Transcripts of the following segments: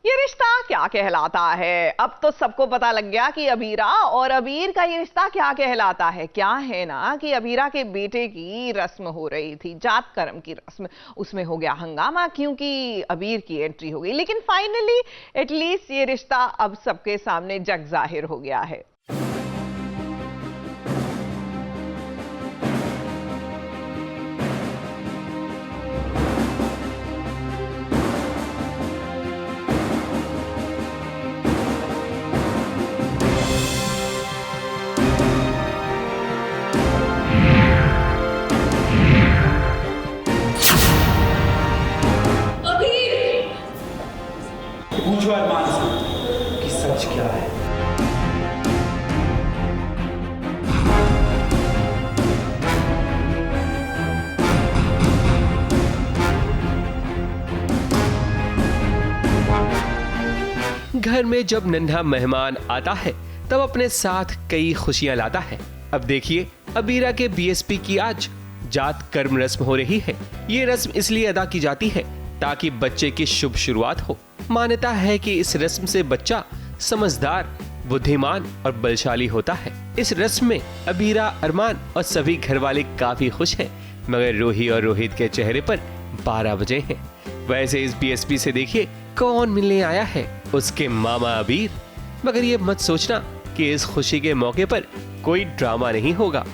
ये रिश्ता क्या कहलाता है? अब तो सबको पता लग गया कि अबीरा और अबीर का ये रिश्ता क्या कहलाता है। क्या है ना कि अबीरा के बेटे की रस्म हो रही थी, जात कर्म की रस्म। उसमें हो गया हंगामा क्योंकि अबीर की एंट्री हो गई, लेकिन फाइनली एटलीस्ट ये रिश्ता अब सबके सामने जग जाहिर हो गया है। पूछो अरमान से कि सच क्या है। घर में जब नन्हा मेहमान आता है तब अपने साथ कई खुशियां लाता है। अब देखिए अबीरा के बीएसपी की आज जात कर्म रस्म हो रही है। ये रस्म इसलिए अदा की जाती है ताकि बच्चे की शुभ शुरुआत हो। मान्यता है कि इस रस्म से बच्चा समझदार, बुद्धिमान और बलशाली होता है। इस रस्म में अबीरा, अरमान और सभी घर वाले काफी खुश हैं, मगर रूही और रोहित के चेहरे पर 12 बजे हैं। वैसे इस बीएसपी से देखिए कौन मिलने आया है, उसके मामा अबीर। मगर ये मत सोचना कि इस खुशी के मौके पर कोई ड्रामा नहीं होगा।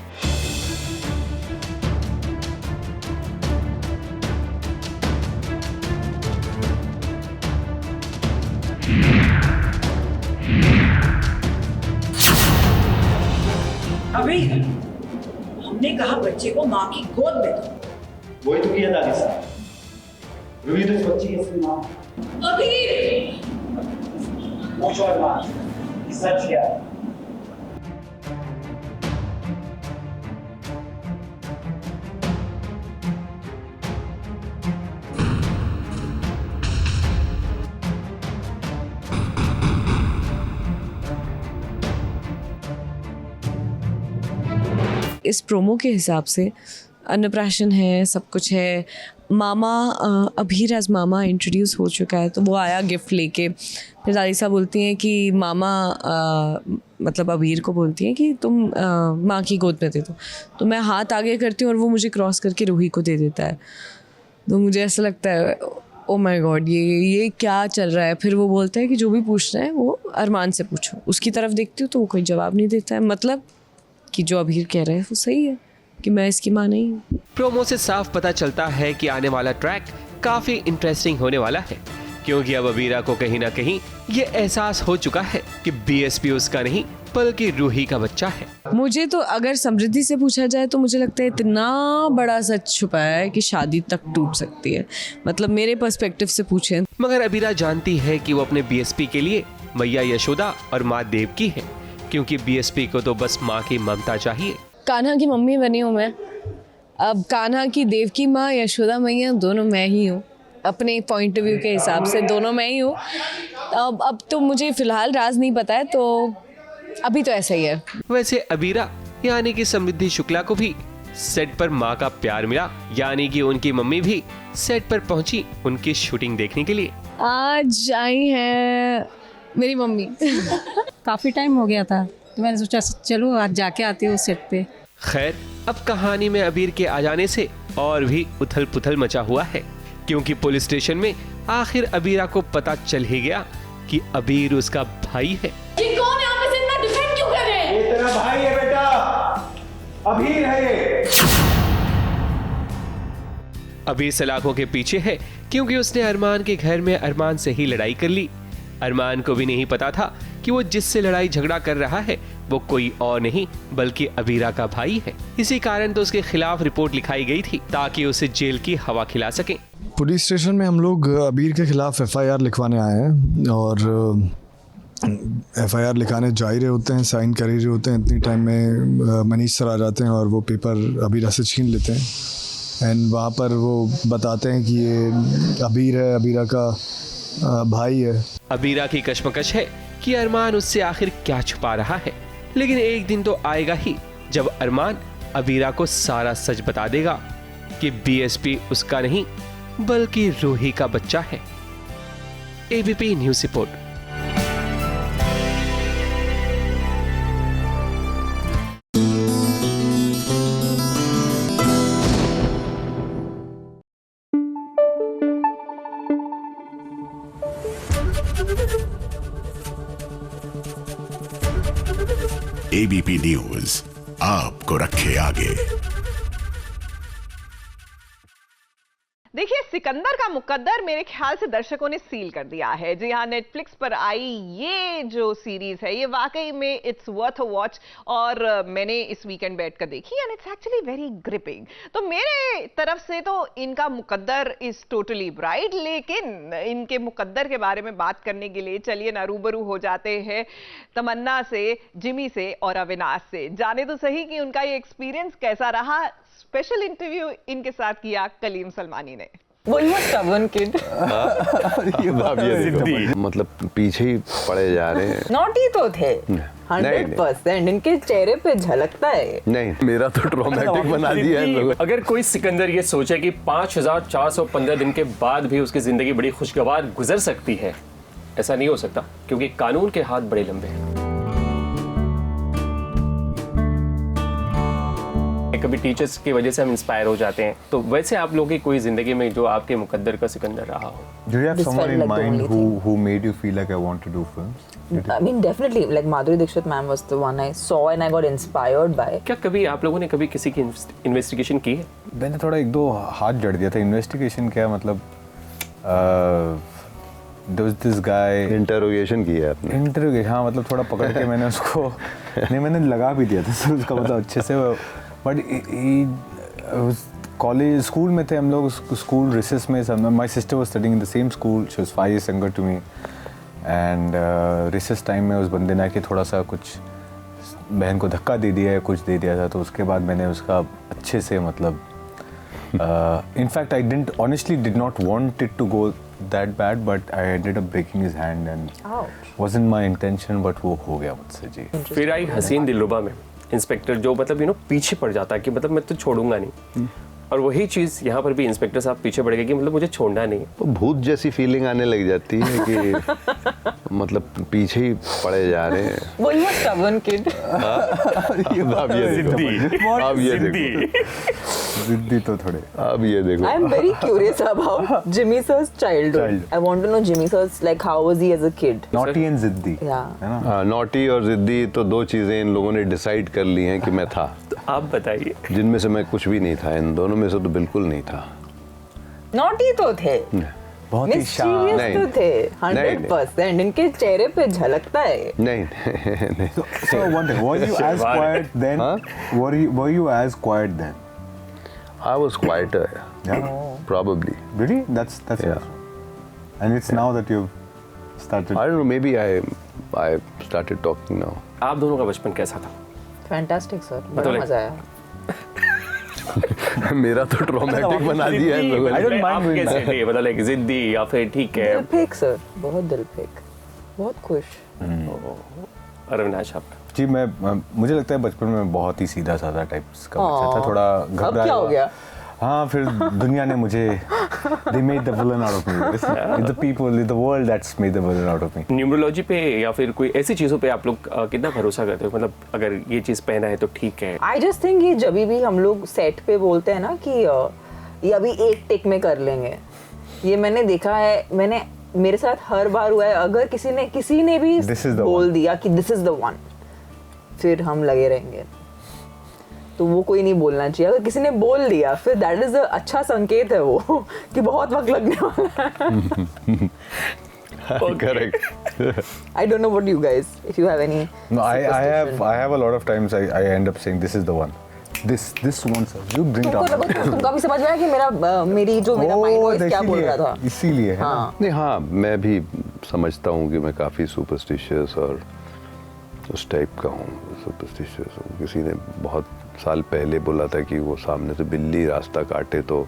अबीर, हमने कहा बच्चे को माँ की गोद में दो। वही तो किया दादी साहब। रूही तो इस बच्ची की असली माँ है। अबीर! पूछो अरमान कि सच क्या है। इस प्रोमो के हिसाब से अन्नप्राशन है, सब कुछ है। मामा अबीर एज मामा इंट्रोड्यूस हो चुका है, तो वो आया गिफ्ट लेके। फिर दादी साहब बोलती हैं कि मामा मतलब अबीर को बोलती हैं कि तुम माँ की गोद में दे दो। तो मैं हाथ आगे करती हूँ और वो मुझे क्रॉस करके रूही को दे देता है। तो मुझे ऐसा लगता है ओ माय गॉड, ये क्या चल रहा है। फिर वो बोलता है कि जो भी पूछना है वो अरमान से पूछो। उसकी तरफ देखती हूँ तो वो कोई जवाब नहीं देता है। मतलब कि जो अबीर कह रहे हैं वो सही है कि मैं इसकी माँ नहीं हूँ। प्रोमो से साफ पता चलता है कि आने वाला ट्रैक काफी इंटरेस्टिंग होने वाला है, क्योंकि अब अबीरा को कहीं ना कहीं ये एहसास हो चुका है कि बीएसपी उसका नहीं बल्कि रूही का बच्चा है। मुझे तो अगर समृद्धि से पूछा जाए तो मुझे लगता है इतना बड़ा सच छुपा है कि शादी तक टूट सकती है। मतलब मेरे पर्सपेक्टिव से पूछे। मगर अबीरा जानती है कि वो अपने बीएसपी के लिए मैया यशोदा और माँ देवकी है, क्योंकि बीएसपी को तो बस माँ की ममता चाहिए। कान्हा की मम्मी बनी हूँ मैं। अब कान्हा की देवकी माँ, यशोदा मैया, दोनों मैं ही हूँ। अपने पॉइंट ऑफ व्यू के हिसाब से दोनों मैं ही हूँ। अब तो मुझे फिलहाल राज नहीं पता है, तो अभी तो ऐसा ही है। वैसे अबीरा यानी कि समृद्धि शुक्ला को भी सेट पर माँ का प्यार मिला, यानी कि उनकी मम्मी भी सेट पर पहुंची उनकी शूटिंग देखने के लिए। आज आई है मेरी मम्मी। काफ़ी टाइम हो गया था तो मैंने सोचा चलो आज जाके आती हूँ सेट पे। खैर अब कहानी में अबीर के आ जाने से और भी उथल पुथल मचा हुआ है, क्योंकि पुलिस स्टेशन में आखिर अबीरा को पता चल ही गया कि अबीर उसका भाई है। ये कौन है? आप इसे इतना डिफेंड क्यों कर रहे हैं? ये तेरा भाई है बेटा, अबीर है ये। अबीर सलाखों के पीछे है क्योंकि उसने अरमान के घर में अरमान से ही लड़ाई कर ली। अरमान को भी नहीं पता था कि वो जिससे लड़ाई झगड़ा कर रहा है वो कोई और नहीं बल्कि अबीरा का भाई है। इसी कारण तो उसके खिलाफ रिपोर्ट लिखाई गई थी ताकि उसे जेल की हवा खिला सकें। पुलिस स्टेशन में हम लोग अबीर के खिलाफ एफआईआर लिखवाने आए हैं और एफआईआर लिखाने जा ही रहे होते हैं, साइन कर ही रहे होते हैं। इतनी टाइम में मनीष सर आ जाते हैं और वो पेपर अबीरा से छीन लेते हैं। एंड वहाँ पर वो बताते हैं कि ये अबीर है, अबीरा का भाई है। अबीरा की कश्मकश है कि अरमान उससे आखिर क्या छुपा रहा है, लेकिन एक दिन तो आएगा ही जब अरमान अबीरा को सारा सच बता देगा कि बीएसपी उसका नहीं बल्कि रूही का बच्चा है। ABP news report. ABP news आपको रखे आगे। देखिए, सिकंदर का मुकद्दर मेरे ख्याल से दर्शकों ने सील कर दिया है। जी हाँ, नेटफ्लिक्स पर आई ये जो सीरीज है, ये वाकई में इट्स वर्थ अ वॉच और मैंने इस वीकेंड बैठकर देखी and it's actually very gripping. तो मेरे तरफ से तो इनका मुकद्दर इज टोटली ब्राइट, लेकिन इनके मुकद्दर के बारे में बात करने के लिए चलिए ना रूबरू हो जाते हैं तमन्ना से, जिमी से और अविनाश से। जाने तो सही कि उनका ये एक्सपीरियंस कैसा रहा। स्पेशल इंटरव्यू इनके साथ किया कलीम सलमानी ने। वो stubborn kid. मतलब पीछे ही पड़े जा रहे हैं। नॉटी तो थे 100%, इनके चेहरे पे झलकता है। नहीं, मेरा तो ट्रॉमेटिक बना दिया है इन लोगों। अगर कोई सिकंदर ये सोचे कि 5415 दिन के बाद भी उसकी जिंदगी बड़ी खुशगवार गुजर सकती है, ऐसा नहीं हो सकता, क्योंकि कानून के हाथ बड़े लंबे हैं। कभी टीचर्स की वजह से हम इंस्पायर हो जाते हैं, तो वैसे आप लोगों की कोई जिंदगी में जो आपके मुकद्दर का सिकंदर रहा हो? Do you have someone in mind who made you feel like I want to do films? I mean, definitely, like Madhuri Dixit ma'am was the one I saw and I got inspired by. क्या कभी आप लोगों ने कभी किसी की investigation की है? मैंने थोड़ा एक दो हाथ जड़ दिया था। इन्वेस्टिगेशन क्या मतलब, there was this guy. Interrogation किया है आपने? इंटरोगेशन, हाँ, मतलब थोड़ा पकड़ के मैंने उसको नहीं, मैंने लगा भी दिया था उसका मतलब अच्छे से। बट कॉलेज स्कूल में थे हम लोग, स्कूल रिसेस में। My sister was studying in the same school, she was 5 years younger to me, and recess time में उस बंदे ने आके थोड़ा सा कुछ बहन को धक्का दे दिया या कुछ दे दिया था। तो उसके बाद मैंने उसका अच्छे से मतलब in fact I didn't honestly did not want it to go that bad, but I ended up breaking his hand and wasn't my intention, but वो हो गया मुझसे जी। फिर आई हसीन दिलरुबा में इंस्पेक्टर जो मतलब पीछे पड़ जाता है कि मतलब मैं तो छोड़ूंगा नहीं, और वही चीज़ यहाँ पर भी इंस्पेक्टर साहब पीछे पड़ गए कि मतलब मुझे छोड़ना नहीं है। भूत जैसी फीलिंग आने लग जाती है कि मतलब पीछे ही पड़े जा रहे हैं। वो stubborn kid. अब ये देखो, जिद्दी तो थोड़े। अब ये देखो। I am very curious about Jimmy sir's childhood. I want to know Jimmy sir's, like, how was he as a kid? Naughty and जिद्दी। Yeah. है ना? हाँ, नॉटी और जिद्दी तो दो चीजें इन लोगों ने डिसाइड कर ली हैं कि मैं था। आप बताइए। जिनमें से मैं कुछ भी नहीं था, इन दोनों में से तो बिल्कुल नहीं था। Naughty तो थे, बहुत ही शांत। mischievous तो थे 100%, इनके चेहरे पे झलकता है। नहीं नहीं। So one thing, were you as quiet then? Were you as quiet then? I was quieter. Yeah. Probably. Really? That's Yeah. And it's now that you've started. I don't know. Maybe I started talking now. आप दोनों का बचपन कैसा था? Fantastic sir, बड़ा मजा आया। मेरा तो ट्रॉमेटिक बना दिया है इन लोगों I ने। don't mind doing कैसे थे? मतलब like जिद्दी या फिर ठीक है? दिलफेक सर, बहुत दिलफेक, बहुत खुश। और अविनाश आपका? जी, मुझे लगता है बचपन में बहुत ही सीधा साधा टाइप्स का बच्चा था, थोड़ा घबराया। अब क्या हो गया? हाँ, फिर दुनिया ने मुझे they made the villain out of me. It's the people, the world that's made the villain out of me. Numerology पे या फिर कोई ऐसी चीज़ों पे आप लोग कितना भरोसा करते हो? मतलब अगर ये चीज़ पहना है तो ठीक है। I just think ये जब भी हम लोग सेट पे बोलते हैं ना कि ये अभी एक टेक में कर लेंगे, ये मैंने देखा है, मेरे साथ हर बार हुआ है। अगर किसी ने भी बोल दिया कि दिस इज द वन, फिर हम लगे रहेंगे। तो वो कोई नहीं बोलना चाहिए। अगर किसी ने बोल दिया फिर दैट इज अच्छा संकेत है वो कि बहुत वक्त लगने वाला है। Correct. I don't know what you guys, if you have any. No, I have a lot of times I end up saying this is the one. This one sir, you bring it out. तुमको भी समझ में आया कि मेरा mind voice क्या बोल रहा था? इसीलिए है ना? नहीं, हाँ, मैं भी समझता हूँ कि मैं काफ़ी सुपरस्टिशियस और उस टाइप का हूँ, सुपरस्टिशियस हूँ। किसी ने बहुत साल पहले बोला था कि वो सामने से बिल्ली रास्ता काटे तो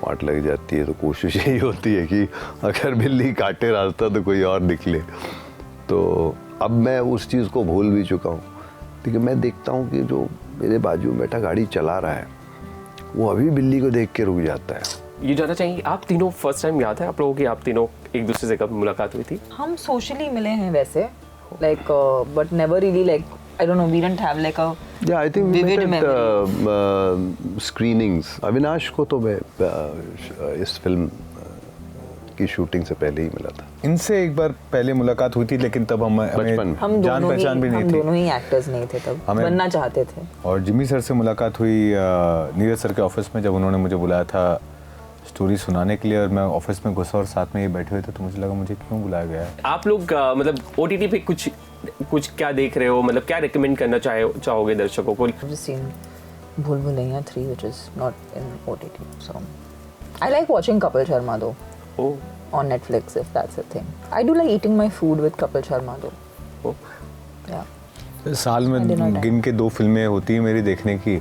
वाट लग जाती है, तो कोशिश यही होती है कि अगर बिल्ली काटे रास्ता तो कोई और निकले। तो अब मैं उस चीज़ को भूल भी चुका हूँ, लेकिन मैं देखता हूँ कि जो मेरे बाजू में बैठा गाड़ी चला रहा है वो अभी बिल्ली को देख के रुक जाता है। ये जानना चाहेंगे आप तीनों फर्स्ट टाइम याद है आप लोगों की आप तीनों एक दूसरे से कब मुलाकात हुई थी? हम सोशली मिले हैं वैसे, like but never really like I don't know, we didn't have like a Yeah, I think we vivid met memory. at screenings. Avinash को तो मैं इस फिल्म की शूटिंग से पहले ही मिला था। इनसे एक बार पहले मुलाकात हुई थी, लेकिन तब हम जान पहचान भी नहीं थी। हम दोनों ही एक्टर्स नहीं थे तब, बनना चाहते थे। और जिमी सर से मुलाकात हुई नीरज सर के ऑफिस में, जब उन्होंने मुझे बुलाया था स्टोरी सुनाने के लिए, और मैं ऑफिस में घुसा और साथ में ये बैठे हुए थे, तो मुझे लगा मुझे क्यों बुलाया गया है। आप लोग मतलब OTT पे कुछ क्या देख रहे हो, मतलब क्या रिकमेंड करना चाहोगे दर्शकों को? भूल Bhulaiyaa 3 which is not in OTT, so I like watching Kapil Sharma though. Oh. On Netflix if that's a thing. I do like eating my food with Kapil Sharma though. Oh. Yeah. साल में गिन के 2 फिल्में होती है मेरी देखने की।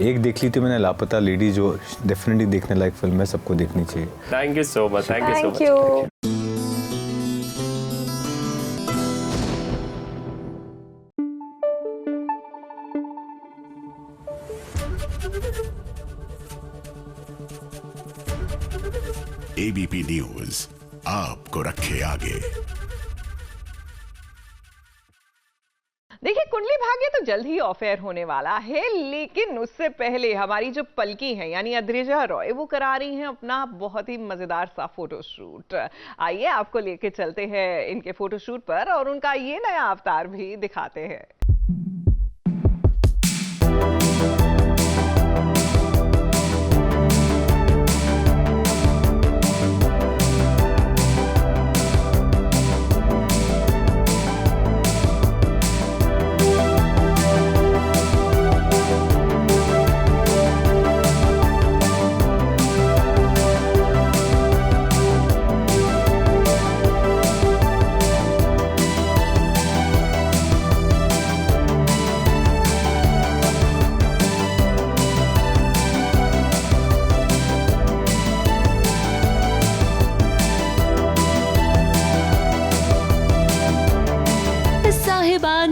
एक देख ली थी मैंने लापता लेडी, जो डेफिनेटली देखने लायक फिल्म है, सबको देखनी चाहिए। Thank you so much. Thank you. ABP news आपको रखे आगे। देखिए, कुंडली भाग्य तो जल्द ही ऑफ एयर होने वाला है, लेकिन उससे पहले हमारी जो पलकी है यानी अद्रिजा रॉय, वो करा रही हैं अपना बहुत ही मजेदार सा फोटोशूट। आइए आपको लेके चलते हैं इनके फोटोशूट पर और उनका ये नया अवतार भी दिखाते हैं।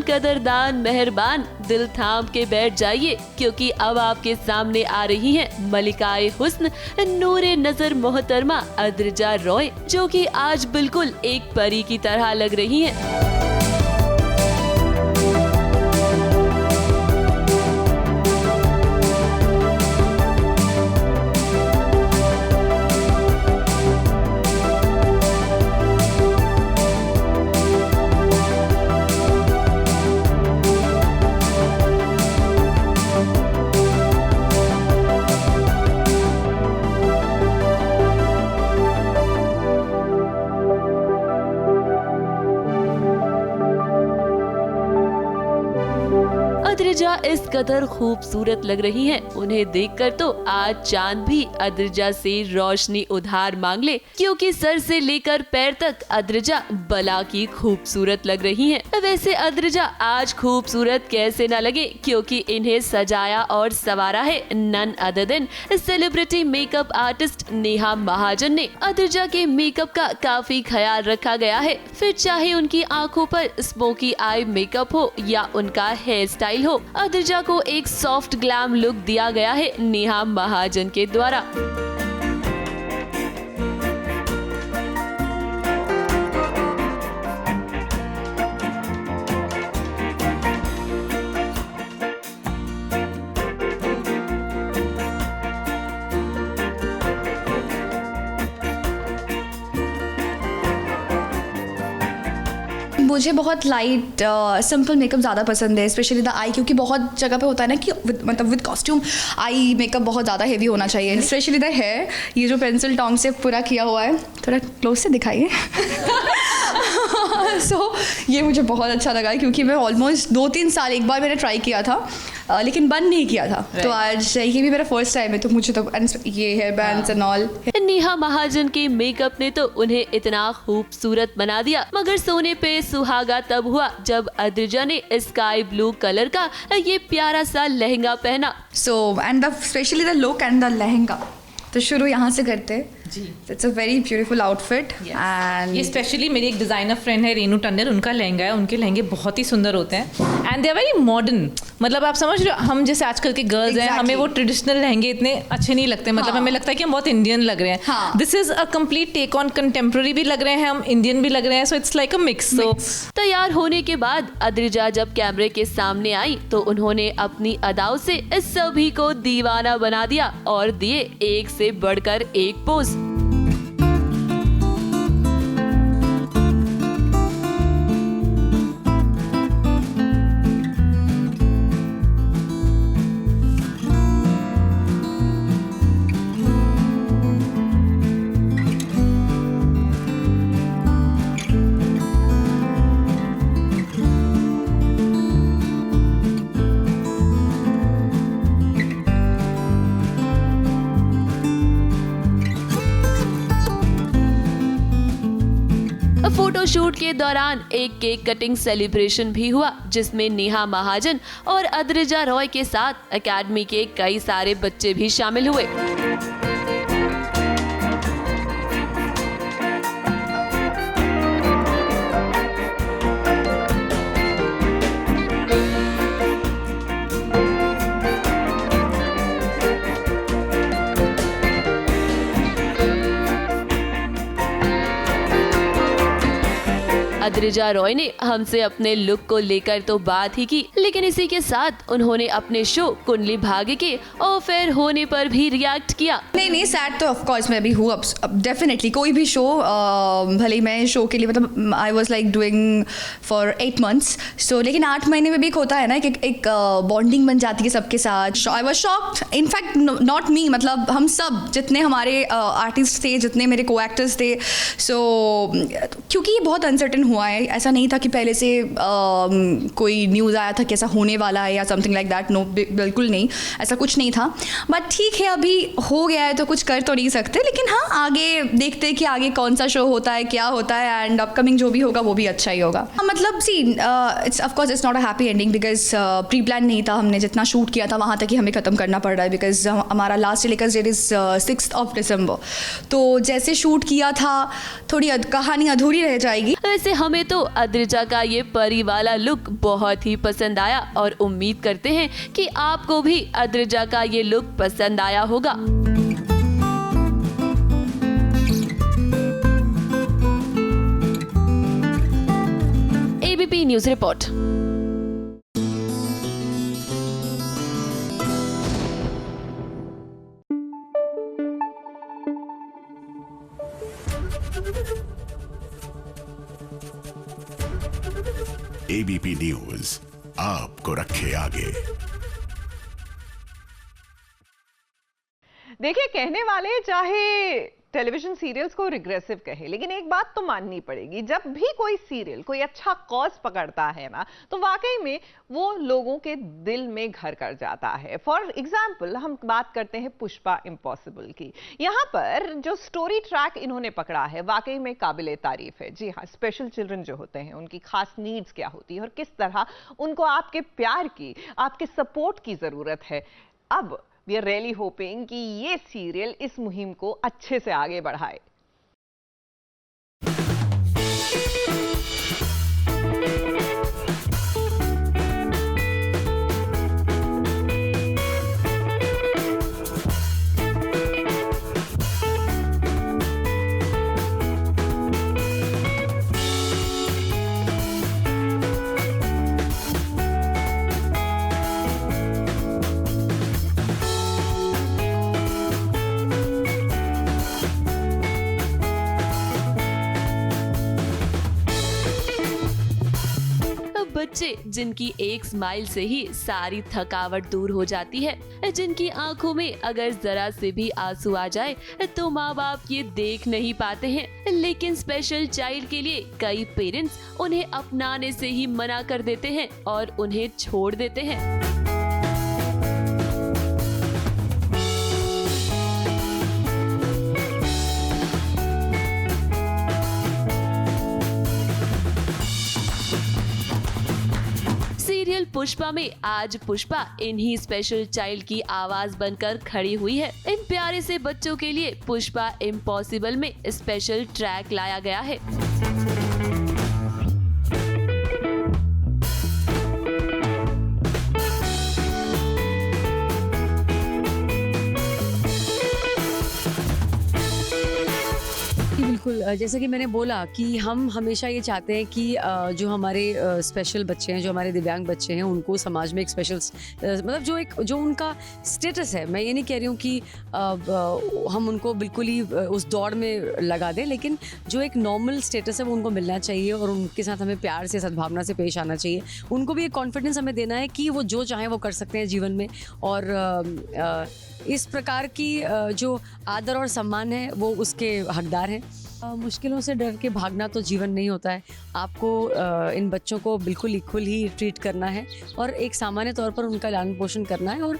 कदरदान मेहरबान, दिल थाम के बैठ जाइए, क्योंकि अब आपके सामने आ रही हैं मलिकाए हुस्न, नूरे नजर मोहतरमा अद्रिजा रॉय, जो कि आज बिल्कुल एक परी की तरह लग रही हैं। अद्रिजा इस कदर खूबसूरत लग रही हैं, उन्हें देखकर तो आज चांद भी अद्रिजा से रोशनी उधार मांग ले, क्योंकि सर से लेकर पैर तक अद्रिजा बला की खूबसूरत लग रही हैं। वैसे अद्रिजा आज खूबसूरत कैसे न लगे, क्योंकि इन्हें सजाया और संवारा है none other than celebrity makeup artist Neha Mahajan ने। अद्रिजा के मेकअप का काफी ख्याल रखा गया है, फिर चाहे उनकी आंखों पर स्मोकी आई मेकअप हो या उनका हेयर स्टाइल हो, अद्रिजा को एक सॉफ्ट ग्लैम लुक दिया गया है नेहा महाजन के द्वारा। मुझे बहुत लाइट सिंपल मेकअप ज़्यादा पसंद है, स्पेशली द आई, क्योंकि बहुत जगह पे होता है ना कि मतलब विद कॉस्ट्यूम आई मेकअप बहुत ज़्यादा हेवी होना चाहिए, स्पेशली द हेयर। ये जो पेंसिल टॉन्ग से पूरा किया हुआ है, थोड़ा क्लोज से दिखाइए। सो ये मुझे बहुत अच्छा लगा, क्योंकि मैं ऑलमोस्ट 2-3 साल एक बार मैंने ट्राई किया था, लेकिन बंद नहीं किया था। तो आज ये भी मेरा फर्स्ट टाइम है, तो मुझे तो ये hair bands and all. Neha Mahajan के मेकअप ने तो उन्हें इतना खूबसूरत बना दिया, मगर सोने पे सुहागा तब हुआ जब अद्रिजा ने स्काई ब्लू कलर का ये प्यारा सा लहंगा पहना। So and the specially the look and the lehenga, तो शुरू यहाँ से करते हैं। जी, it's a very beautiful outfit and ये स्पेशली मेरी एक डिज़ाइनर फ्रेंड है रेनू टंडन, उनका लहंगा है, उनके लहंगे बहुत ही सुंदर होते हैं and they are very modern. मतलब आप समझ रहे हो, हम जैसे आजकल के गर्ल्स हैं, हमें वो ट्रेडिशनल लहंगे इतने अच्छे नहीं लगते, मतलब हमें लगता है कि हम बहुत इंडियन लग रहे हैं। This is a complete take on, contemporary भी लग रहे हैं हम, इंडियन भी लग रहे हैं, so it's like a mix. So तैयार होने के बाद अद्रिजा जब कैमरे के सामने आई तो उन्होंने अपनी अदाओं से इस सभी को दीवाना बना दिया और दिए एक से बढ़कर एक पोज। फोटोशूट के दौरान एक केक कटिंग सेलिब्रेशन भी हुआ जिसमें नेहा महाजन और अद्रिजा रॉय के साथ एकेडमी के कई सारे बच्चे भी शामिल हुए। अद्रिजा रॉय ने हमसे अपने लुक को लेकर तो बात ही की, लेकिन इसी के साथ उन्होंने अपने शो कुंडली भाग्य के ऑफर होने पर भी रिएक्ट किया। नहीं सैड तो ऑफ कोर्स मैं भी हूँ, अब डेफिनेटली कोई भी शो, भले ही मैं शो के लिए मतलब I was like doing for 8 months, सो लेकिन 8 महीने में भी एक होता है ना कि एक बॉन्डिंग बन जाती है सबके साथ। I was shocked, in fact not me, मतलब हम सब जितने हमारे आर्टिस्ट थे, जितने मेरे को एक्टर्स थे, सो क्योंकि ये बहुत अनसर्टन हुआ है, ऐसा नहीं था कि पहले से कोई न्यूज़ आया था कि ऐसा होने वाला है या समथिंग लाइक दैट, नो बिल्कुल नहीं, ऐसा कुछ नहीं था। बट ठीक है, अभी हो गया है तो कुछ कर तो नहीं सकते, लेकिन हाँ आगे देखते हैं कि आगे कौन सा शो होता है, क्या होता है, एंड अपकमिंग जो भी होगा वो भी अच्छा ही होगा। मतलब see it's of course it's not a happy ending because pre plan नहीं था, हमने जितना शूट किया था वहाँ तक ही हमें ख़त्म करना पड़ रहा है बिकॉज हमारा last telecast that is 6th of December, तो जैसे शूट किया था थोड़ी कहानी अधूरी रह जाएगी। वैसे हमें तो अद्रिजा का ये परी वाला लुक बहुत ही पसंद आया और उम्मीद करते हैं कि आपको भी अद्रिजा का ये लुक पसंद आया होगा। ABP news report. ABP news आपको रखे आगे। देखिए, कहने वाले चाहे टेलीविजन सीरियल्स को रिग्रेसिव कहे, लेकिन एक बात तो माननी पड़ेगी, जब भी कोई सीरियल कोई अच्छा कॉज पकड़ता है ना, तो वाकई में वो लोगों के दिल में घर कर जाता है। फॉर एग्जाम्पल हम बात करते हैं पुष्पा इम्पॉसिबल की। यहाँ पर जो स्टोरी ट्रैक इन्होंने पकड़ा है वाकई में काबिले तारीफ है। जी हाँ, स्पेशल चिल्ड्रन जो होते हैं उनकी खास नीड्स क्या होती है और किस तरह उनको आपके प्यार की, आपके सपोर्ट की जरूरत है। अब वी आर रियली होपिंग कि ये सीरियल इस मुहिम को अच्छे से आगे बढ़ाए। बच्चे जिनकी एक स्माइल से ही सारी थकावट दूर हो जाती है, जिनकी आंखों में अगर जरा से भी आंसू आ जाए तो माँ बाप ये देख नहीं पाते हैं, लेकिन स्पेशल चाइल्ड के लिए कई पेरेंट्स उन्हें अपनाने से ही मना कर देते हैं और उन्हें छोड़ देते हैं। सीरियल पुष्पा में आज पुष्पा इन्हीं स्पेशल चाइल्ड की आवाज बनकर खड़ी हुई है। इन प्यारे से बच्चों के लिए पुष्पा इम्पॉसिबल में स्पेशल ट्रैक लाया गया है। बिल्कुल, जैसा कि मैंने बोला कि हम हमेशा ये चाहते हैं कि जो हमारे स्पेशल बच्चे हैं, जो हमारे दिव्यांग बच्चे हैं, उनको समाज में एक स्पेशल मतलब जो उनका स्टेटस है, मैं ये नहीं कह रही हूँ कि हम उनको बिल्कुल ही उस दौड़ में लगा दें, लेकिन जो एक नॉर्मल स्टेटस है वो उनको मिलना चाहिए और उनके साथ हमें प्यार से, सद्भावना से पेश आना चाहिए। उनको भी एक कॉन्फिडेंस हमें देना है कि वो जो चाहें वो कर सकते हैं जीवन में, और इस प्रकार की जो आदर और सम्मान है वो उसके हकदार हैं। मुश्किलों से डर के भागना तो जीवन नहीं होता है। आपको इन बच्चों को बिल्कुल इक्वल ही ट्रीट करना है और एक सामान्य तौर पर उनका लालन पोषण करना है और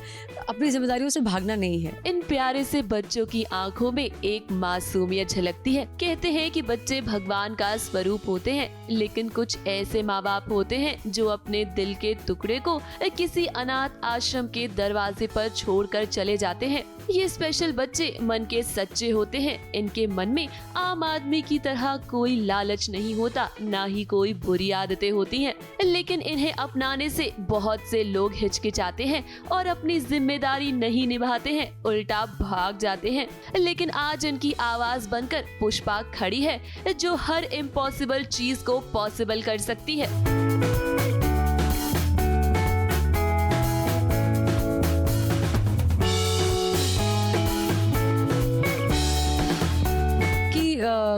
अपनी जिम्मेदारियों से भागना नहीं है। इन प्यारे से बच्चों की आंखों में एक मासूमियत झलकती है। कहते हैं कि बच्चे भगवान का स्वरूप होते हैं, लेकिन कुछ ऐसे माँ बाप होते हैं जो अपने दिल के टुकड़े को किसी अनाथ आश्रम के दरवाजे पर छोड़कर चले जाते हैं। ये स्पेशल बच्चे मन के सच्चे होते हैं। इनके मन में आम आदमी की तरह कोई लालच नहीं होता, ना ही कोई बुरी आदतें होती हैं, लेकिन इन्हें अपनाने से बहुत से लोग हिचकिचाते हैं और अपनी जिम्मेदारी नहीं निभाते हैं, उल्टा भाग जाते हैं। लेकिन आज इनकी आवाज बनकर पुष्पा खड़ी है, जो हर इम्पॉसिबल चीज को पॉसिबल कर सकती है।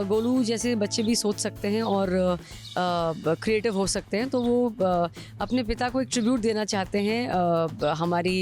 गोलू जैसे बच्चे भी सोच सकते हैं और क्रिएटिव हो सकते हैं, तो वो अपने पिता को एक ट्रिब्यूट देना चाहते हैं। हमारी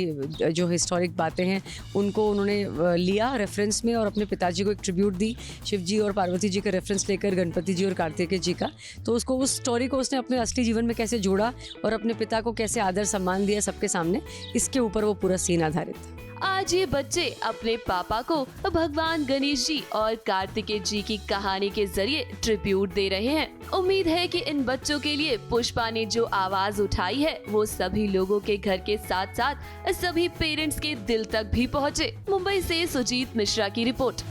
जो हिस्टोरिक बातें हैं उनको उन्होंने लिया रेफरेंस में और अपने पिताजी को एक ट्रिब्यूट दी, शिव जी और पार्वती जी का रेफरेंस लेकर, गणपति जी और कार्तिकेय जी का। तो उसको, उस स्टोरी को उसने अपने असली जीवन में कैसे जोड़ा और अपने पिता को कैसे आदर सम्मान दिया सबके सामने, इसके ऊपर वो पूरा सीन आधारित है। आज ये बच्चे अपने पापा को भगवान गणेश जी और कार्तिकेय जी की कहानी के जरिए ट्रिब्यूट दे रहे हैं। उम्मीद है कि इन बच्चों के लिए पुष्पा ने जो आवाज उठाई है वो सभी लोगों के घर के साथ साथ सभी पेरेंट्स के दिल तक भी पहुंचे। मुंबई से सुजीत मिश्रा की रिपोर्ट।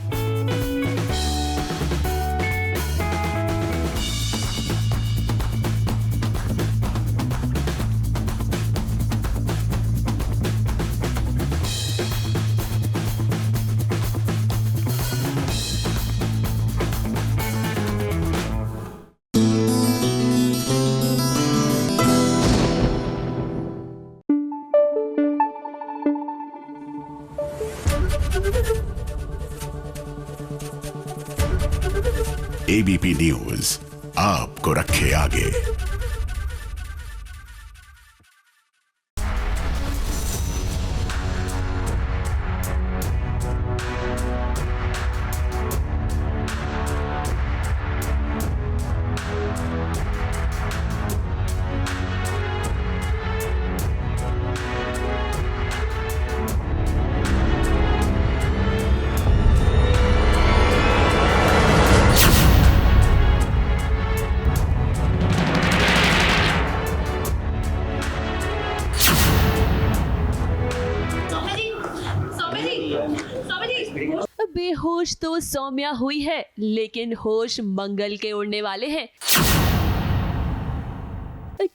एबीपी न्यूज आपको रखे आगे। बेहोश तो सौम्या हुई है, लेकिन होश मंगल के उड़ने वाले हैं,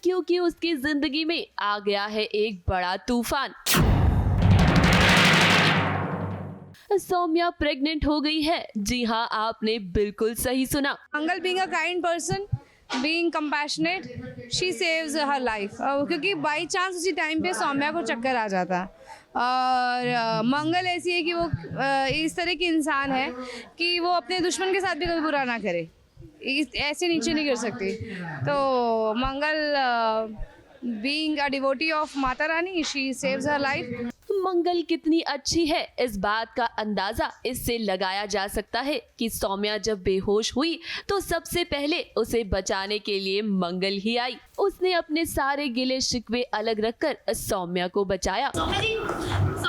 क्योंकि उसकी जिंदगी में आ गया है एक बड़ा तूफान। सौम्या प्रेग्नेंट हो गई है। जी हाँ, आपने बिल्कुल सही सुना। Mangal being a kind person, being compassionate, she saves her life. क्योंकि बाई चांस उसी टाइम पे सौम्या को चक्कर आ जाता और मंगल ऐसी है कि वो इस तरह की इंसान है कि वो अपने दुश्मन के साथ भी कभी बुरा ना करे, ऐसे नीचे नहीं गिर सकती। तो मंगल being a devotee of Mata Rani, she saves her life. मंगल कितनी अच्छी है, इस बात का अंदाजा इससे लगाया जा सकता है कि सौम्या जब बेहोश हुई तो सबसे पहले उसे बचाने के लिए मंगल ही आई। उसने अपने सारे गिले शिकवे अलग रखकर सौम्या को बचाया।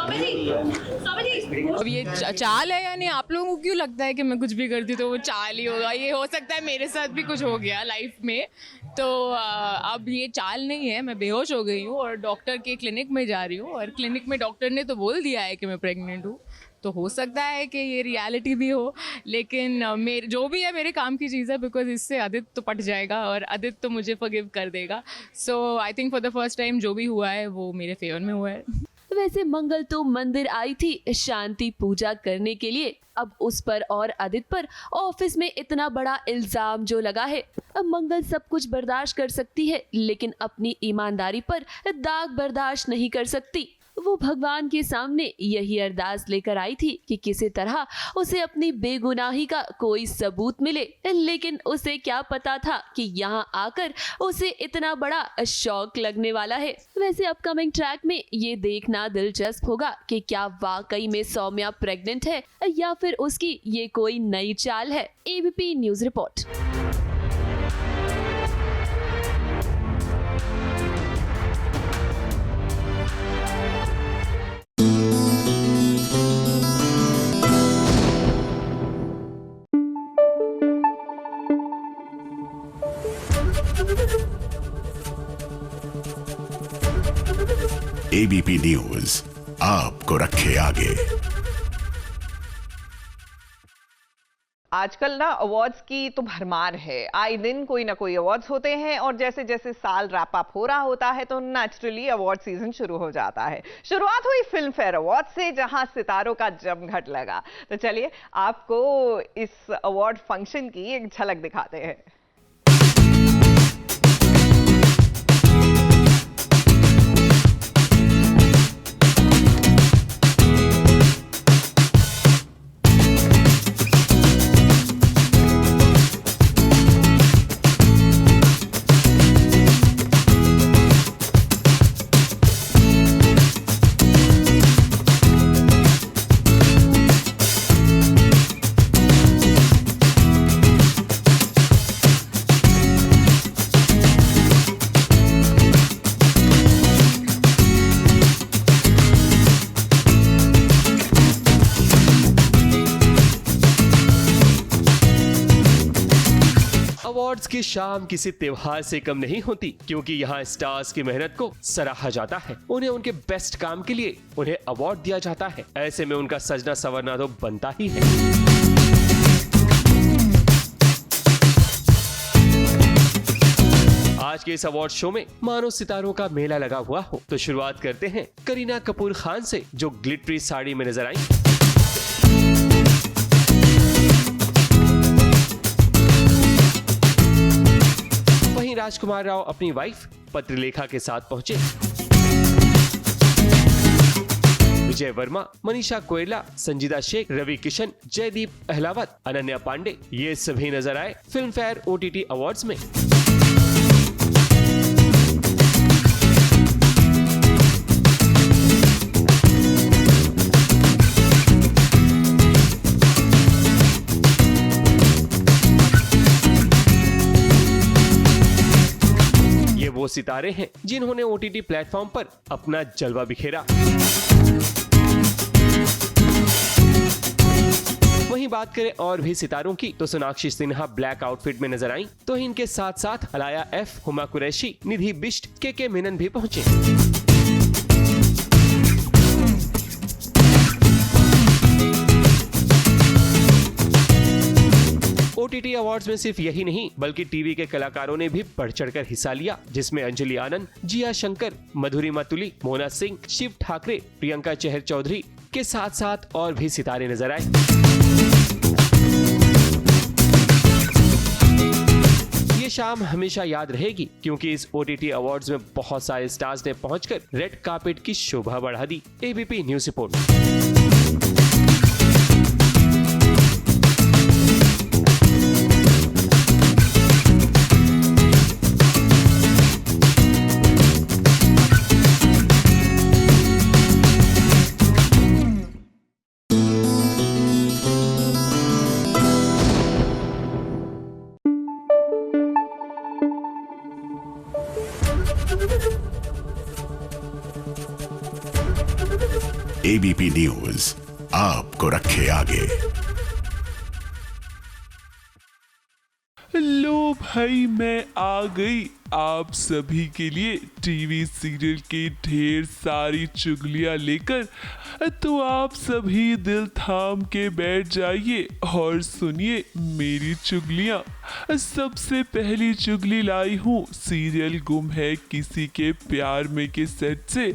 अब ये चाल है या नहीं, आप लोगों को क्यों लगता है कि मैं कुछ भी करती तो वो चाल ही होगा? ये हो सकता है मेरे साथ भी कुछ हो गया लाइफ में, तो अब ये चाल नहीं है। मैं बेहोश हो गई हूँ और डॉक्टर के क्लिनिक में जा रही हूँ और क्लिनिक में डॉक्टर ने तो बोल दिया है कि मैं प्रेग्नेंट हूँ, तो हो सकता है कि ये रियलिटी भी हो, लेकिन मेरे जो भी है मेरे काम की चीज़ है, बिकॉज इससे आदित्य तो पट जाएगा और आदित्य तो मुझे फॉरगिव कर देगा। So I think for the first time जो भी हुआ है वो मेरे फेवर में हुआ है। वैसे मंगल तो मंदिर आई थी शांति पूजा करने के लिए, अब उस पर और आदित्य पर ऑफिस में इतना बड़ा इल्जाम जो लगा है। अब मंगल सब कुछ बर्दाश्त कर सकती है, लेकिन अपनी ईमानदारी पर दाग बर्दाश्त नहीं कर सकती। वो भगवान के सामने यही अरदास लेकर आई थी कि किसी तरह उसे अपनी बेगुनाही का कोई सबूत मिले, लेकिन उसे क्या पता था कि यहाँ आकर उसे इतना बड़ा शौक लगने वाला है। वैसे अपकमिंग ट्रैक में ये देखना दिलचस्प होगा कि क्या वाकई में सौम्या प्रेग्नेंट है या फिर उसकी ये कोई नई चाल है। ABP news report. ABP news आपको रखे आगे। आजकल ना अवार्ड्स की तो भरमार है, आए दिन कोई ना कोई अवार्ड्स होते हैं और जैसे जैसे साल रैप अप हो रहा होता है तो नेचुरली अवार्ड सीजन शुरू हो जाता है। शुरुआत हुई फिल्म फेयर अवार्ड से, जहां सितारों का जमघट लगा। तो चलिए आपको इस अवार्ड फंक्शन की एक झलक दिखाते हैं। अवार्ड्स की शाम किसी त्योहार से कम नहीं होती, क्योंकि यहाँ स्टार्स की मेहनत को सराहा जाता है। उन्हें उनके बेस्ट काम के लिए उन्हें अवार्ड दिया जाता है। ऐसे में उनका सजना संवरना तो बनता ही है। आज के इस अवार्ड शो में मानो सितारों का मेला लगा हुआ हो। तो शुरुआत करते हैं करीना कपूर खान से, जो ग्लिटरी साड़ी में नजर आई। राजकुमार राव अपनी वाइफ पत्रलेखा के साथ पहुंचे। विजय वर्मा, मनीषा कोयला, संजीदा शेख, रवि किशन, जयदीप अहलावत, अनन्या पांडे, ये सभी नजर आए फिल्म फेयर OTT अवार्ड्स में। वो सितारे हैं जिन्होंने OTT प्लेटफॉर्म पर अपना जलवा बिखेरा। वहीं बात करें और भी सितारों की, तो सोनाक्षी सिन्हा ब्लैक आउटफिट में नजर आई, तो इनके साथ साथ अलाया F, हुमा कुरैशी, निधि बिष्ट, के मेनन भी पहुंचे। OTT अवार्ड्स में सिर्फ यही नहीं, बल्कि टीवी के कलाकारों ने भी बढ़ चढ़कर हिस्सा लिया, जिसमें अंजलि आनंद, जिया शंकर, मधुरिमा तुली, मोना सिंह, शिव ठाकरे, प्रियंका चहर चौधरी के साथ साथ और भी सितारे नजर आए। ये शाम हमेशा याद रहेगी, क्योंकि इस OTT अवार्ड्स में बहुत सारे स्टार्स ने पहुंचकर रेड कार्पेट की शोभा बढ़ा दी। ABP news report. ABP news आपको रखे आगे। लो भाई, मैं आ गई आप सभी के लिए टीवी सीरियल की ढेर सारी चुगलियां लेकर। तो आप सभी दिल थाम के बैठ जाइए और सुनिए मेरी चुगलियां। सबसे पहली चुगली लाई हूँ सीरियल गुम है किसी के प्यार में के सेट से।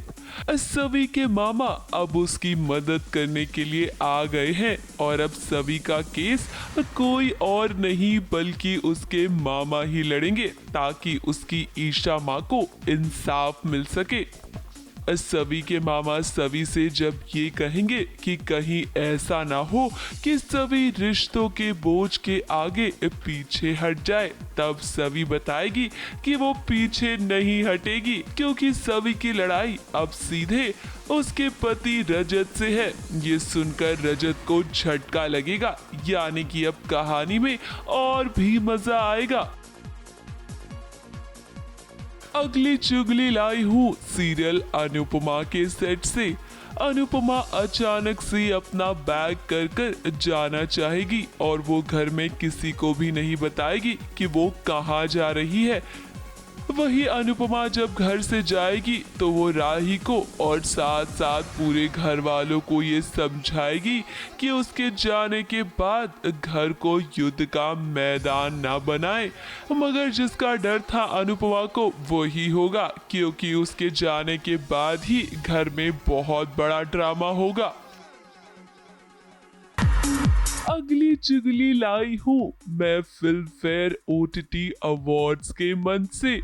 सभी के मामा अब उसकी मदद करने के लिए आ गए हैं और अब सभी का केस कोई और नहीं बल्कि उसके मामा ही लड़ेंगे ताकि उसकी ईशा माँ को इंसाफ मिल सके। सभी के मामा सभी से जब ये कहेंगे कि कहीं ऐसा ना हो कि सभी रिश्तों के बोझ के आगे पीछे हट जाए, तब सभी बताएगी कि वो पीछे नहीं हटेगी क्योंकि सभी की लड़ाई अब सीधे उसके पति रजत से है। ये सुनकर रजत को झटका लगेगा, यानी कि अब कहानी में और भी मजा आएगा। अगली चुगली लाई हूँ सीरियल अनुपमा के सेट से। अनुपमा अचानक से अपना बैग कर जाना चाहेगी और वो घर में किसी को भी नहीं बताएगी कि वो कहाँ जा रही है। वही अनुपमा जब घर से जाएगी तो वो राही को और साथ साथ पूरे घर वालों को ये समझाएगी कि उसके जाने के बाद घर को युद्ध का मैदान ना बनाए। मगर जिसका डर था अनुपमा को वही होगा, क्योंकि उसके जाने के बाद ही घर में बहुत बड़ा ड्रामा होगा। अगली चुगली लाई हूँ मैं फिल्म फेयर OTT अवार्ड्स के मंच से।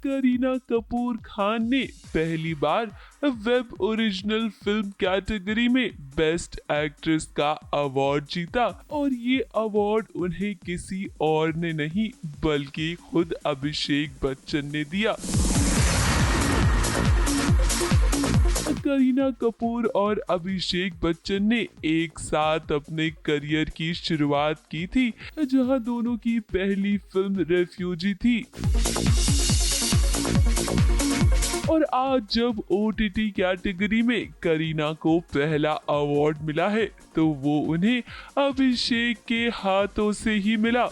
करीना कपूर खान ने पहली बार वेब ओरिजिनल फिल्म कैटेगरी में बेस्ट एक्ट्रेस का अवार्ड जीता और ये अवार्ड उन्हें किसी और ने नहीं बल्कि खुद अभिषेक बच्चन ने दिया। करीना कपूर और अभिषेक बच्चन ने एक साथ अपने करियर की शुरुआत की थी, जहां दोनों की पहली फिल्म रेफ्यूजी थी। और आज जब OTT कैटेगरी में करीना को पहला अवार्ड मिला है तो वो उन्हें अभिषेक के हाथों से ही मिला।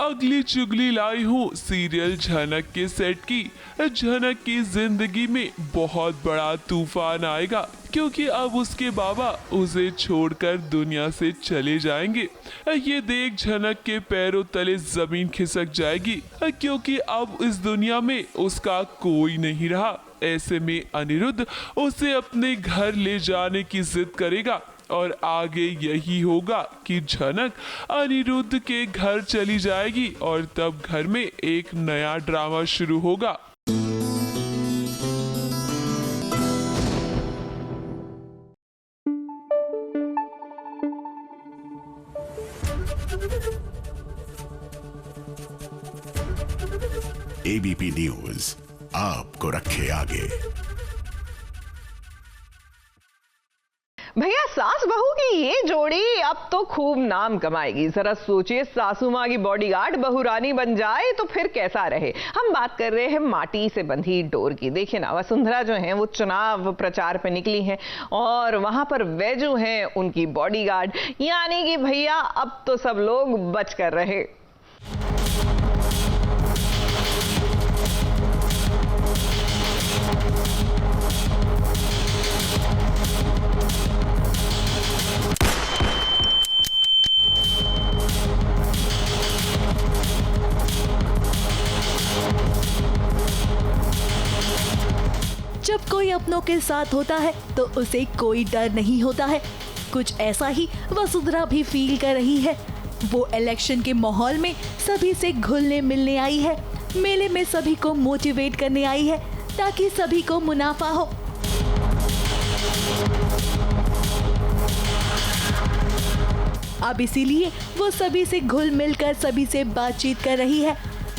अगली चुगली लाई हूँ सीरियल झनक के सेट की। झनक की जिंदगी में बहुत बड़ा तूफान आएगा क्योंकि अब उसके बाबा उसे छोड़कर दुनिया से चले जाएंगे। ये देख झनक के पैरों तले जमीन खिसक जाएगी क्योंकि अब इस दुनिया में उसका कोई नहीं रहा। ऐसे में अनिरुद्ध उसे अपने घर ले जाने की जिद करेगा और आगे यही होगा कि झनक अनिरुद्ध के घर चली जाएगी और तब घर में एक नया ड्रामा शुरू होगा। एबीपी न्यूज आपको रखे आगे। भैया सास बहू की ये जोड़ी अब तो खूब नाम कमाएगी। जरा सोचिए, सासू माँ की बॉडीगार्ड बहू रानी बन जाए तो फिर कैसा रहे। हम बात कर रहे हैं माटी से बंधी डोर की। देखिए ना, वसुंधरा जो है वो चुनाव प्रचार पे निकली हैं और वहां पर वे जो हैं उनकी बॉडीगार्ड, यानी कि भैया अब तो सब लोग बच कर रहे। जब कोई अपनों के साथ होता है तो उसे कोई डर नहीं होता है। कुछ ऐसा ही वसुंधरा भी फील कर रही है। वो इलेक्शन के माहौल में सभी से घुलने मिलने आई है। मेले में सभी को मोटिवेट करने आई है ताकि सभी को मुनाफा हो। अब इसीलिए वो सभी से घुल मिलकर सभी से बातचीत कर रही है,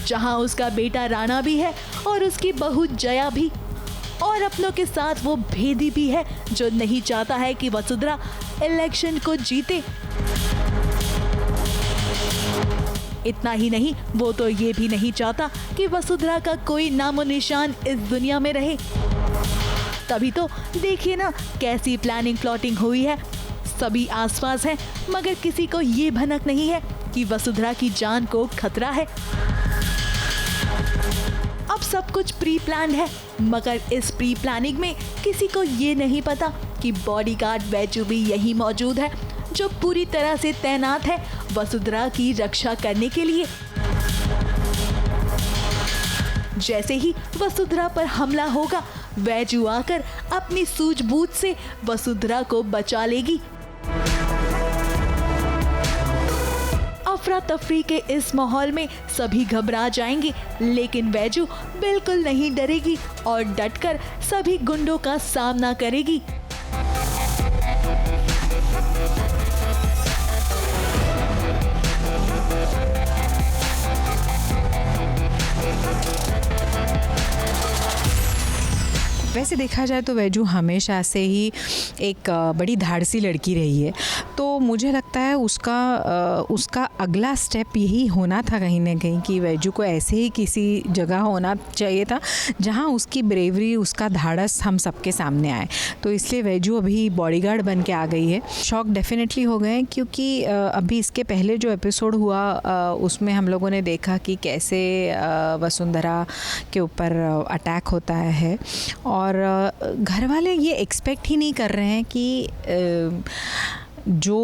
जहां उसका बेटा राणा भी है और उसकी बहू जया भी, और अपनों के साथ वो भेदी भी है जो नहीं चाहता है कि वसुंधरा इलेक्शन को जीते। इतना ही नहीं, वो तो ये भी नहीं चाहता कि वसुंधरा का कोई नामो निशान इस दुनिया में रहे। तभी तो देखिए ना कैसी प्लानिंग प्लॉटिंग हुई है। सभी आसपास हैं, मगर किसी को ये भनक नहीं है कि वसुंधरा की जान को खतरा है। अब सब कुछ प्री प्लान्ड है, मगर इस प्री प्लानिंग में किसी को ये नहीं पता कि बॉडीगार्ड वैजू भी यही मौजूद है, जो पूरी तरह से तैनात है वसुंधरा की रक्षा करने के लिए। जैसे ही वसुंधरा पर हमला होगा, वैजू आकर अपनी सूझबूझ से वसुंधरा को बचा लेगी। अफरा तफरी के इस माहौल में सभी घबरा जाएंगे, लेकिन वैजू बिल्कुल नहीं डरेगी और डटकर सभी गुंडों का सामना करेगी। वैसे देखा जाए तो वैजू हमेशा से ही एक बड़ी धाड़सी लड़की रही है, तो मुझे लगता है उसका अगला स्टेप यही होना था कहीं ना कहीं कि वैजू को ऐसे ही किसी जगह होना चाहिए था जहां उसकी ब्रेवरी, उसका धाड़स हम सबके सामने आए। तो इसलिए वैजू अभी बॉडीगार्ड बन के आ गई है। शॉक डेफिनेटली हो गए, क्योंकि अभी इसके पहले जो एपिसोड हुआ उसमें हम लोगों ने देखा कि कैसे वसुंधरा के ऊपर अटैक होता है, और घर वाले ये एक्सपेक्ट ही नहीं कर रहे हैं कि जो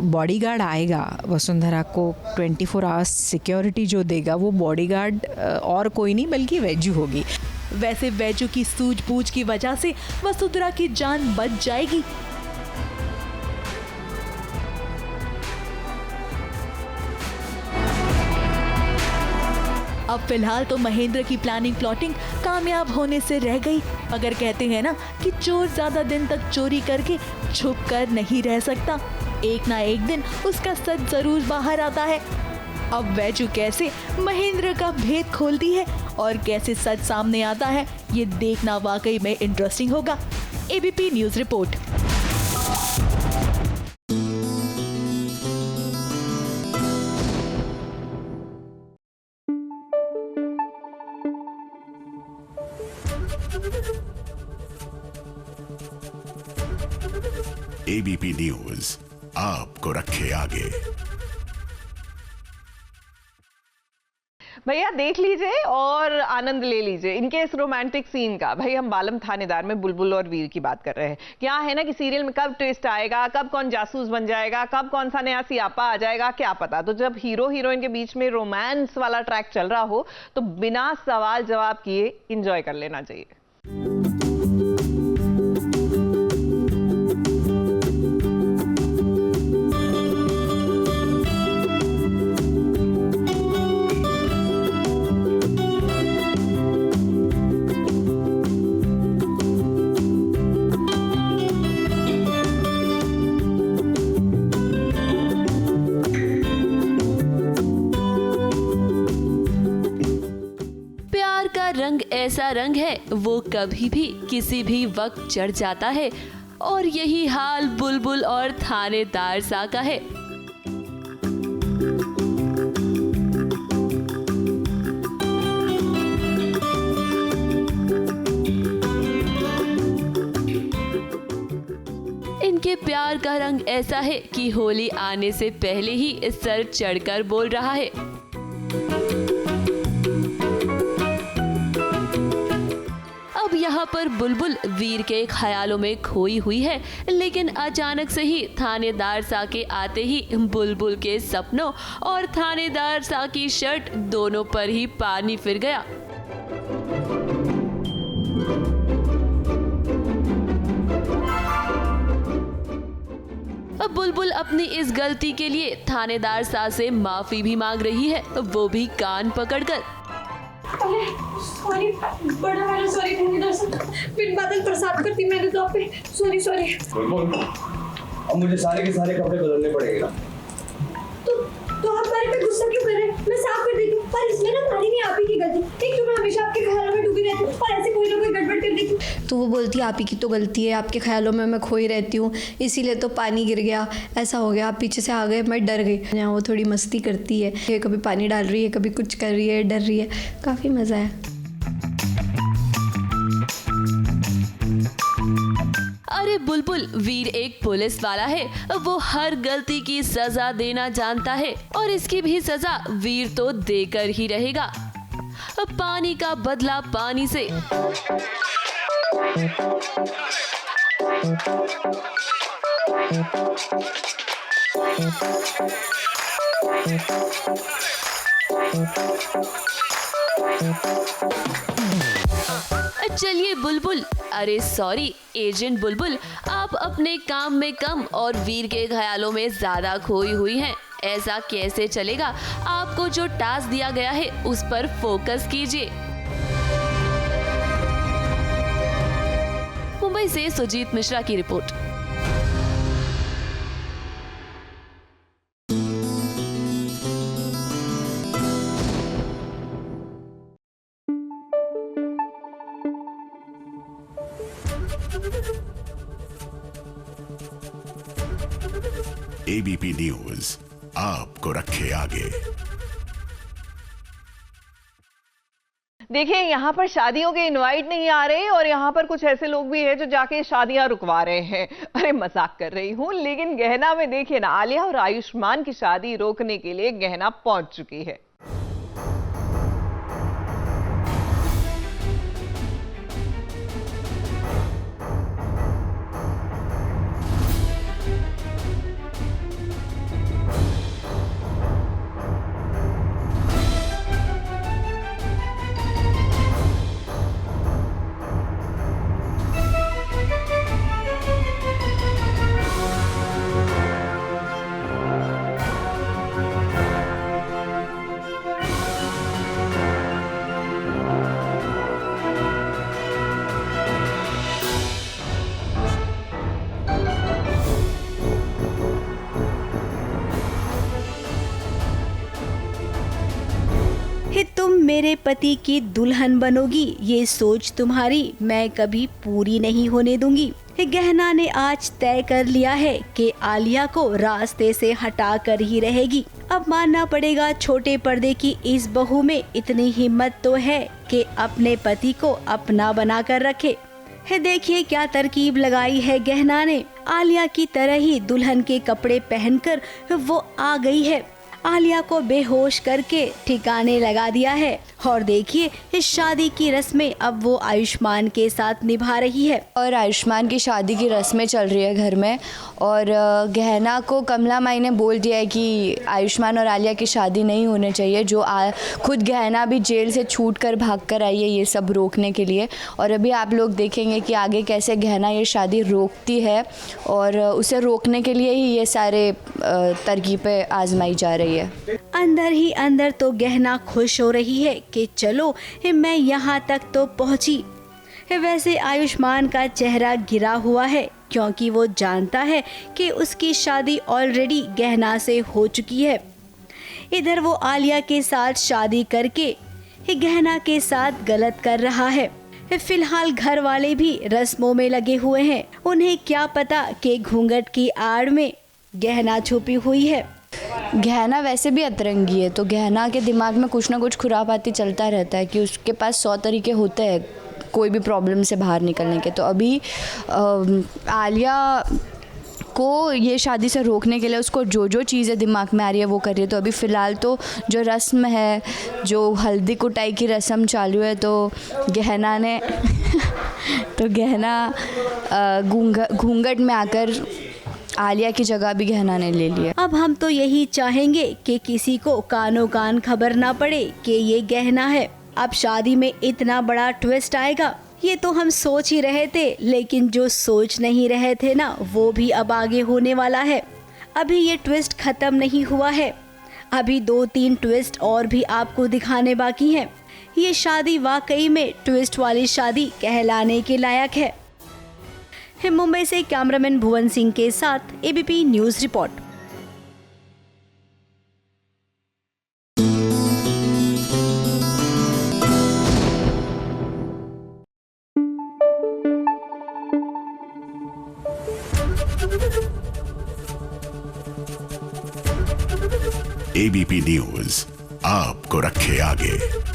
बॉडीगार्ड आएगा वसुंधरा को 24 आवर्स सिक्योरिटी जो देगा, वो बॉडीगार्ड और कोई नहीं बल्कि वैजू होगी। वैसे वैजू की सूझबूझ की वजह से वसुंधरा की जान बच जाएगी। अब फिलहाल तो महेंद्र की प्लानिंग प्लॉटिंग कामयाब होने से रह गई, मगर कहते हैं ना कि चोर ज्यादा दिन तक चोरी करके छुप कर नहीं रह सकता। एक ना एक दिन उसका सच जरूर बाहर आता है। अब वैजू कैसे महेंद्र का भेद खोलती है और कैसे सच सामने आता है, ये देखना वाकई में इंटरेस्टिंग होगा। ABP news report. ABP news आपको रखे आगे। भैया देख लीजिए और आनंद ले लीजिए इनके इस रोमांटिक सीन का। भाई हम बालम थानेदार में बुलबुल और वीर की बात कर रहे हैं। क्या है ना कि सीरियल में कब ट्विस्ट आएगा, कब कौन जासूस बन जाएगा, कब कौन सा नया सियापा आ जाएगा, क्या पता। तो जब हीरो हीरोइन के बीच में रोमांस वाला ट्रैक चल रहा हो तो बिना सवाल जवाब किए एंजॉय कर लेना चाहिए। रंग ऐसा रंग है वो कभी भी किसी भी वक्त चढ़ जाता है, और यही हाल बुलबुल और थानेदार सा का है। इनके प्यार का रंग ऐसा है कि होली आने से पहले ही इस सर चढ़कर बोल रहा है। यहाँ पर बुलबुल वीर के ख्यालों में खोई हुई है, लेकिन अचानक से ही थानेदार सा के आते ही बुलबुल के सपनों और थानेदार सा की शर्ट दोनों पर ही पानी फिर गया। अब बुलबुल अपनी इस गलती के लिए थानेदार सा से माफी भी मांग रही है, वो भी कान पकड़कर। सॉरी, बड़ा वाला सॉरी थानेदार साहब, बिन बादल प्रसाद करती मैंने तो आप पे, सॉरी। अब मुझे सारे के सारे कपड़े बदलने पड़ेंगे ना। तो आप मेरे पे गुस्सा क्यों कर रहे हैं? मैं साफ कर देती हूँ। पर इसमें ना सारी नहीं आप ही की गलती। एक तो मैं हमेशा आपके ख्यालों में डूबी रहती हूँ और ऐसे कोई ना कोई गड़बड़ कर देती हूँ। तो वो बोलती है आप ही की तो गलती है, आपके ख्यालों में मैं खोई रहती हूँ, इसीलिए तो पानी गिर गया, ऐसा हो गया, आप पीछे से आ गए, मैं डर गई। यहाँ वो थोड़ी मस्ती करती है, कभी पानी डाल रही है, कभी कुछ कर रही है, डर रही है, काफ़ी मज़ा है। अरे बुलबुल, वीर एक पुलिस वाला है, वो हर गलती की सजा देना जानता है और इसकी भी सजा वीर तो देकर ही रहेगा। पानी का बदला पानी से। चलिए बुलबुल, अरे सॉरी एजेंट बुलबुल, आप अपने काम में कम और वीर के ख्यालों में ज्यादा खोई हुई हैं। ऐसा कैसे चलेगा? आपको जो टास्क दिया गया है उस पर फोकस कीजिए। मुंबई से सुजीत मिश्रा की रिपोर्ट। एबीपी न्यूज आपको रखे आगे। देखिए, यहाँ पर शादियों के इनवाइट नहीं आ रहे और यहाँ पर कुछ ऐसे लोग भी हैं जो जाके शादियां रुकवा रहे हैं। अरे मजाक कर रही हूँ, लेकिन गहना में देखिए ना, आलिया और आयुष्मान की शादी रोकने के लिए गहना पहुंच चुकी है। तुम मेरे पति की दुल्हन बनोगी, ये सोच तुम्हारी मैं कभी पूरी नहीं होने दूंगी। गहना ने आज तय कर लिया है कि आलिया को रास्ते से हटा कर ही रहेगी। अब मानना पड़ेगा, छोटे पर्दे की इस बहू में इतनी हिम्मत तो है कि अपने पति को अपना बना कर रखे। देखिए क्या तरकीब लगाई है गहना ने। आलिया की तरह ही दुल्हन के कपड़े पहनकर वो आ गई है। आलिया को बेहोश करके ठिकाने लगा दिया है और देखिए इस शादी की रस्में अब वो आयुष्मान के साथ निभा रही है। और आयुष्मान की शादी की रस्में चल रही है घर में और गहना को कमला माई ने बोल दिया है कि आयुष्मान और आलिया की शादी नहीं होनी चाहिए। जो खुद गहना भी जेल से छूट कर भाग कर आई है ये सब रोकने के लिए। और अभी आप लोग देखेंगे कि आगे कैसे गहना ये शादी रोकती है और उसे रोकने के लिए ही ये सारे तरकीबें आजमाई जा रही है। अंदर ही अंदर तो गहना खुश हो रही है कि चलो मैं यहाँ तक तो पहुँची। वैसे आयुष्मान का चेहरा गिरा हुआ है क्योंकि वो जानता है कि उसकी शादी ऑलरेडी गहना से हो चुकी है। इधर वो आलिया के साथ शादी करके गहना के साथ गलत कर रहा है। फिलहाल घर वाले भी रस्मों में लगे हुए हैं। उन्हें क्या पता कि घूंघट की आड़ में गहना छुपी हुई है। गहना वैसे भी अतरंगी है तो गहना के दिमाग में कुछ ना कुछ खुरापाती चलता रहता है कि उसके पास 100 तरीके होते हैं कोई भी प्रॉब्लम से बाहर निकलने के। तो अभी आलिया को ये शादी से रोकने के लिए उसको जो जो चीज़ें दिमाग में आ रही है वो कर रही है। तो अभी फ़िलहाल तो जो रस्म है, जो हल्दी कुटाई की रस्म चालू है, तो गहना ने तो गहना घूंघट में आकर आलिया की जगह भी गहना ने ले लिया। अब हम तो यही चाहेंगे कि किसी को कानों कान खबर ना पड़े कि ये गहना है। अब शादी में इतना बड़ा ट्विस्ट आएगा ये तो हम सोच ही रहे थे, लेकिन जो सोच नहीं रहे थे ना वो भी अब आगे होने वाला है। अभी ये ट्विस्ट खत्म नहीं हुआ है, अभी 2-3 ट्विस्ट और भी आपको दिखाने बाकी हैं। ये शादी वाकई में ट्विस्ट वाली शादी कहलाने के लायक है। मुंबई से कैमरामैन भुवन सिंह के साथ ABP news report. ABP news आपको रखे आगे।